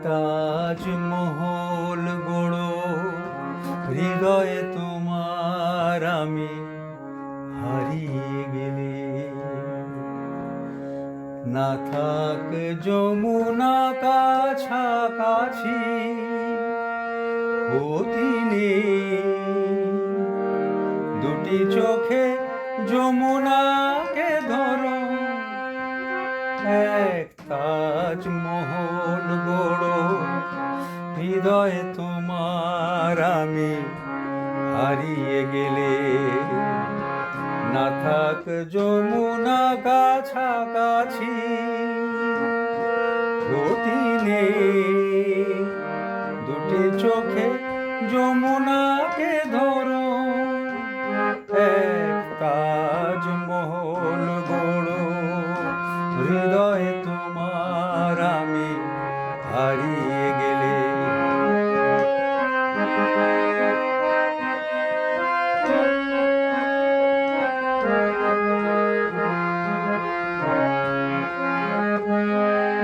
তাজমহল গড়ো হৃদয়ে তোমার আমি হারিয়ে গেলে, না থাক যমুনা কাছাকাছি অতীনে, দুটি চোখে যমুনাকে ধরো, এক তাজমহল গড়ো হৃদয়ে তোমার আমি হারিয়ে গেলে, না থাক যমুনা কাছাকাছি অতীনে, দুটি চোখে যমুনাকে ধরো, এক তাজমহল গড়ো হৃদয়ে তোমার আমি হারিয়ে গেলে।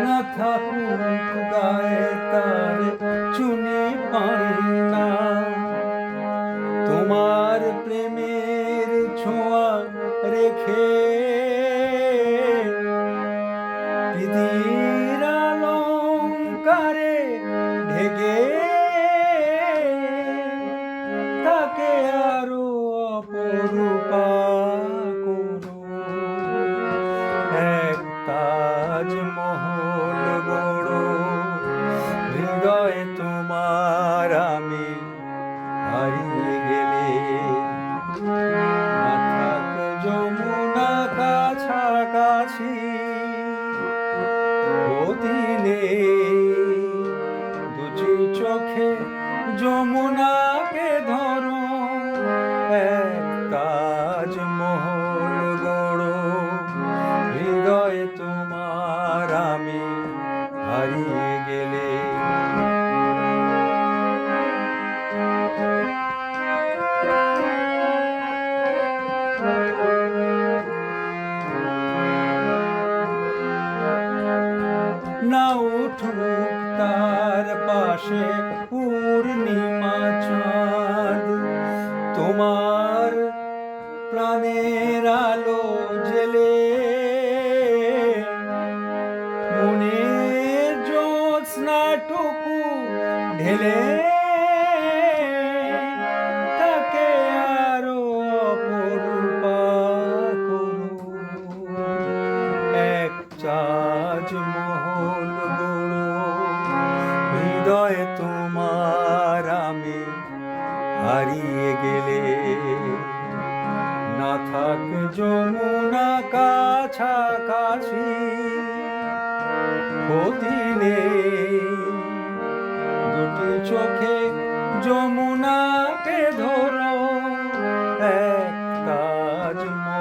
না থাকুক গায়ে তার চুনি পান্না, তোমার প্রেমের ছোঁয়া রেখে প্রীতির অলংকারে ঢেকে তাকে আরো অপরূপা করো, এক তাজমহল গড়ো হৃদয়ে তোমার আমি হারিয়ে গেলে, না থাক যমুনা কাছাকাছি অতীনে, দুটি চোখে যমুনাকে ধরো, এক তাজমহল গড়ো হৃদয়ে তোমার আমি হারিয়ে গেলে। না উঠুক তার পাশে পূর্ণিমা চাঁদ, তোমার প্রাণের আলো জেলে মনের জ্যোৎস্নাটুকু ঢেলে তাকে আরো অপরূপা করো, এক তাজমহল গড়ো হৃদয়ে তোমার আমি হারিয়ে গেলে, না থাক যমুনা কাছাকাছি অতীনে, দুটি চোখে যমুনাকে ধরো, এক তাজমহল